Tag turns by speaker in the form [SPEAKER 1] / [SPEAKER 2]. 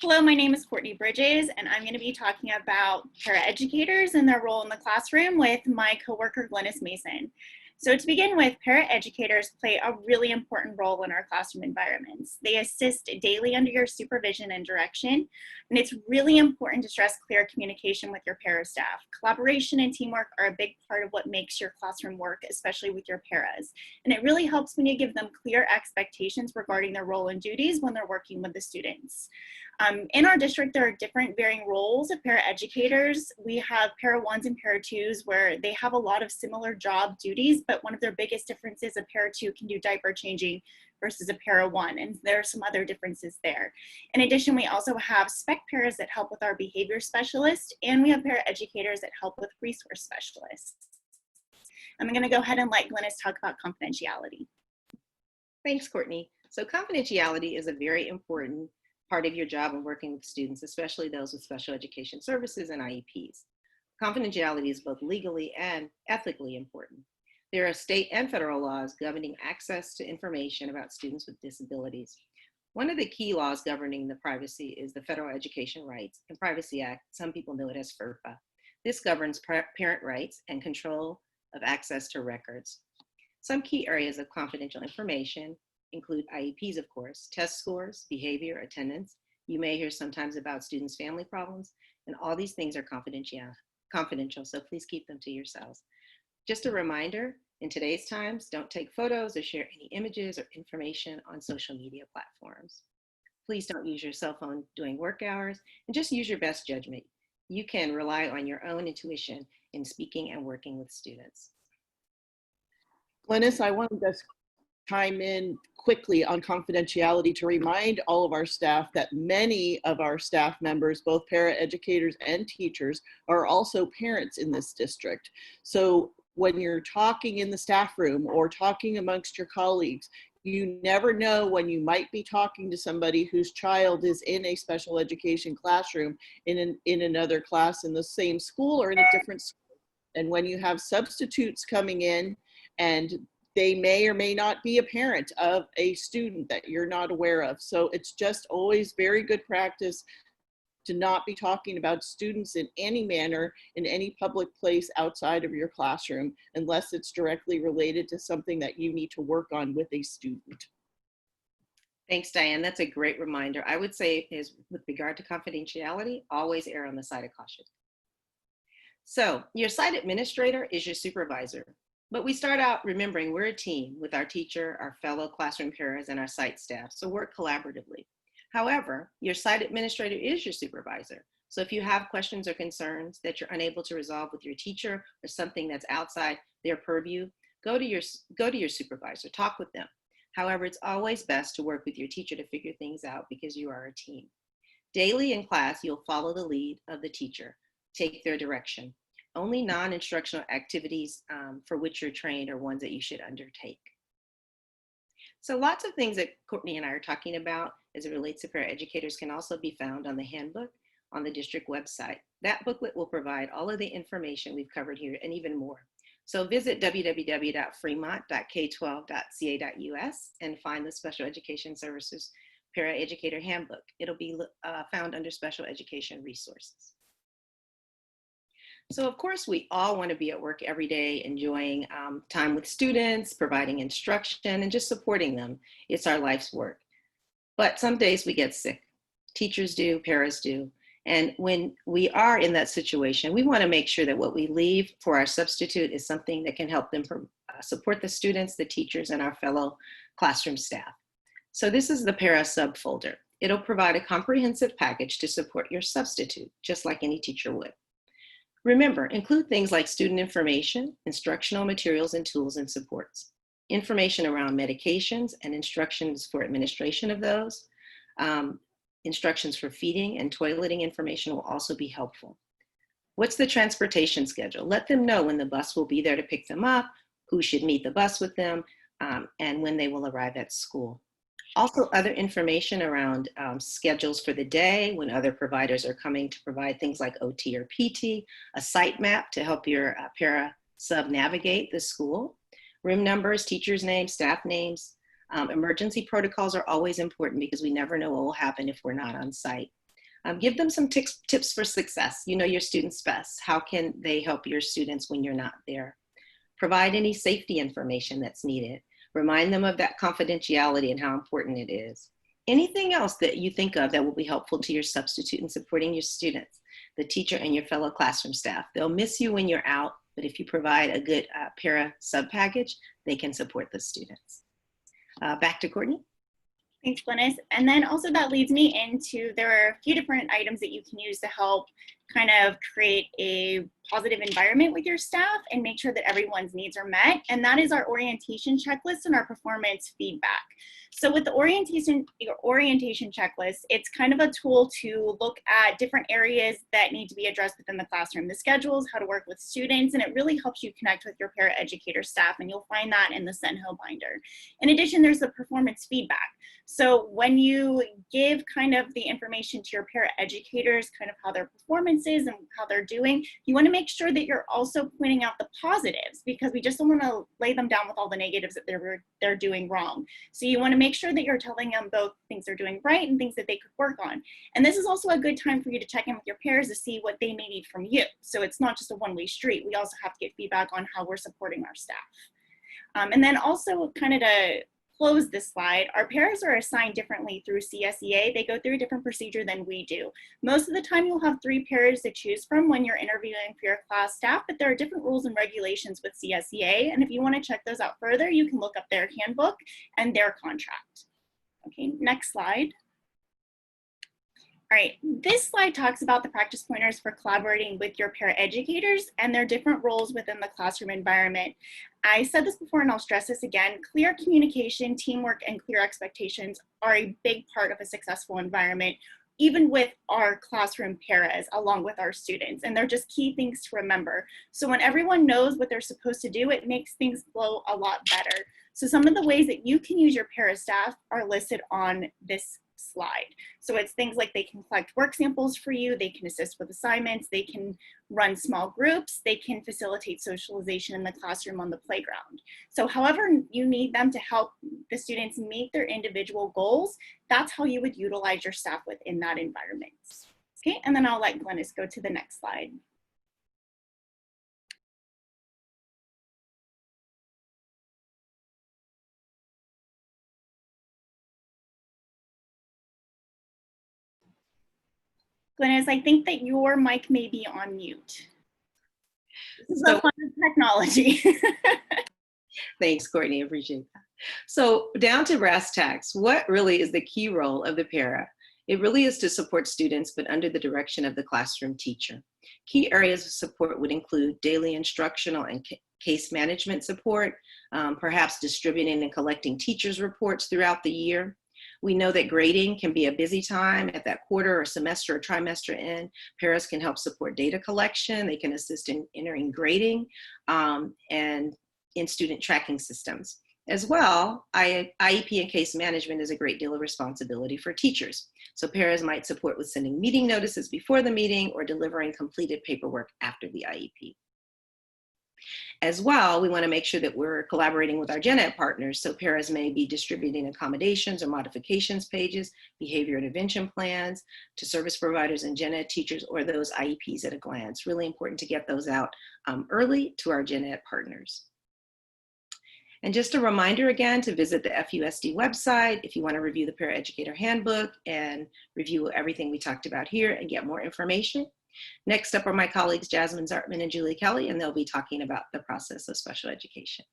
[SPEAKER 1] Hello, my name is Courtney Bridges, and I'm going to be talking about paraeducators and their role in the classroom with my coworker, Glennis Mason. So to begin with, paraeducators play a really important role in our classroom environments. They assist daily under your supervision and direction, and it's really important to stress clear communication with your para staff. Collaboration and teamwork are a big part of what makes your classroom work, especially with your paras. And it really helps when you give them clear expectations regarding their role and duties when they're working with the students. In our district, there are different varying roles of paraeducators. We have para ones and para twos where they have a lot of similar job duties, but one of their biggest differences, a para two can do diaper changing versus a para one, and there are some other differences there. In addition, we also have spec paras that help with our behavior specialists, and we have paraeducators that help with resource specialists. I'm going to go ahead and let Glennis talk about confidentiality.
[SPEAKER 2] Thanks, Courtney. So confidentiality is a very important part of your job in working with students, especially those with special education services and IEPs. Confidentiality is both legally and ethically important. There are state and federal laws governing access to information about students with disabilities. One of the key laws governing the privacy is the Federal Education Rights and Privacy Act. Some people know it as FERPA. This governs parent rights and control of access to records. Some key areas of confidential information include IEPs, of course, test scores, behavior, attendance. You may hear sometimes about students' family problems, and all these things are confidential, so please keep them to yourselves. Just a reminder, in today's times, don't take photos or share any images or information on social media platforms. Please don't use your cell phone during work hours, and just use your best judgment. You can rely on your own intuition in speaking and working with students.
[SPEAKER 3] Glennis, I wanted to chime in quickly on confidentiality to remind all of our staff that many of our staff members, both paraeducators and teachers, are also parents in this district. So when you're talking in the staff room or talking amongst your colleagues, you never know when you might be talking to somebody whose child is in a special education classroom in another class in the same school or in a different school. And when you have substitutes coming in and they may or may not be a parent of a student that you're not aware of. So it's just always very good practice to not be talking about students in any manner in any public place outside of your classroom, unless it's directly related to something that you need to work on with a student.
[SPEAKER 2] Thanks, Diane. That's a great reminder. I would say is with regard to confidentiality, always err on the side of caution. So your site administrator is your supervisor. But we start out remembering we're a team with our teacher, our fellow classroom paras, and our site staff, so work collaboratively. However, your site administrator is your supervisor. So if you have questions or concerns that you're unable to resolve with your teacher or something that's outside their purview, go to your supervisor, talk with them. However, it's always best to work with your teacher to figure things out because you are a team. Daily in class, you'll follow the lead of the teacher, take their direction. Only non-instructional activities for which you're trained are ones that you should undertake. So lots of things that Courtney and I are talking about as it relates to paraeducators can also be found on the handbook on the district website. That booklet will provide all of the information we've covered here and even more. So visit www.fremont.k12.ca.us and find the Special Education Services Paraeducator Handbook. It'll be found under Special Education Resources. So of course, we all want to be at work every day, enjoying time with students, providing instruction, and just supporting them. It's our life's work. But some days we get sick. Teachers do, paras do. And when we are in that situation, we want to make sure that what we leave for our substitute is something that can help them support the students, the teachers, and our fellow classroom staff. So this is the ParaSub folder. It'll provide a comprehensive package to support your substitute, just like any teacher would. Remember, include things like student information, instructional materials and tools and supports, information around medications and instructions for administration of those. Instructions for feeding and toileting information will also be helpful. What's the transportation schedule? Let them know when the bus will be there to pick them up, who should meet the bus with them, and when they will arrive at school. Also, other information around schedules for the day, when other providers are coming to provide things like OT or PT, a site map to help your ParaSub navigate the school, room numbers, teachers' names, staff names. Emergency protocols are always important because we never know what will happen if we're not on site. Give them some tips for success. You know your students best. How can they help your students when you're not there? Provide any safety information that's needed. Remind them of that confidentiality and how important it is. Anything else that you think of that will be helpful to your substitute in supporting your students, the teacher, and your fellow classroom staff. They'll miss you when you're out, but if you provide a good ParaSub package, they can support the students. Back to Courtney.
[SPEAKER 1] Thanks, Glynis. And then also that leads me into, there are a few different items that you can use to help kind of create a positive environment with your staff and make sure that everyone's needs are met. And that is our orientation checklist and our performance feedback. So with the orientation checklist, it's kind of a tool to look at different areas that need to be addressed within the classroom, the schedules, how to work with students, and it really helps you connect with your paraeducator staff, and you'll find that in the SENHO binder. In addition, there's the performance feedback. So when you give kind of the information to your paraeducators, kind of how their performance is and how they're doing, you want to make sure that you're also pointing out the positives, because we just don't want to lay them down with all the negatives that they're doing wrong. So you want to make sure that you're telling them both things they're doing right and things that they could work on. And this is also a good time for you to check in with your pairs to see what they may need from you. So it's not just a one-way street. We also have to get feedback on how we're supporting our staff. And then also kind of to close this slide, our pairs are assigned differently through CSEA. They go through a different procedure than we do. Most of the time you'll have 3 pairs to choose from when you're interviewing for your class staff, but there are different rules and regulations with CSEA. And if you want to check those out further, you can look up their handbook and their contract. Okay, next slide. All right, this slide talks about the practice pointers for collaborating with your paraeducators and their different roles within the classroom environment. I said this before and I'll stress this again, clear communication, teamwork, and clear expectations are a big part of a successful environment, even with our classroom paras along with our students, and they're just key things to remember. So when everyone knows what they're supposed to do, it makes things flow a lot better. So some of the ways that you can use your para staff are listed on this slide. So it's things like they can collect work samples for you, they can assist with assignments, they can run small groups, they can facilitate socialization in the classroom on the playground. So however you need them to help the students meet their individual goals, that's how you would utilize your staff within that environment. Okay, and then I'll let Glynis go to the next slide. Glynis, I think that your mic may be on mute. This is the fun of technology.
[SPEAKER 2] Thanks, Courtney, appreciate that. So down to brass tacks, what really is the key role of the para? It really is to support students, but under the direction of the classroom teacher. Key areas of support would include daily instructional and case management support, perhaps distributing and collecting teachers' reports throughout the year. We know that grading can be a busy time at that quarter or semester or trimester end. Paras can help support data collection. They can assist in entering grading and in student tracking systems. As well, IEP and case management is a great deal of responsibility for teachers. So paras might support with sending meeting notices before the meeting or delivering completed paperwork after the IEP. As well, we want to make sure that we're collaborating with our gen ed partners. So paras may be distributing accommodations or modifications pages, behavior intervention plans to service providers and gen ed teachers, or those IEPs at a glance. Really important to get those out early to our gen ed partners. And just a reminder again to visit the FUSD website if you want to review the Paraeducator Handbook and review everything we talked about here and get more information. Next up are my colleagues Jasmine Zartman and Julie Kelly, and they'll be talking about the process of special education.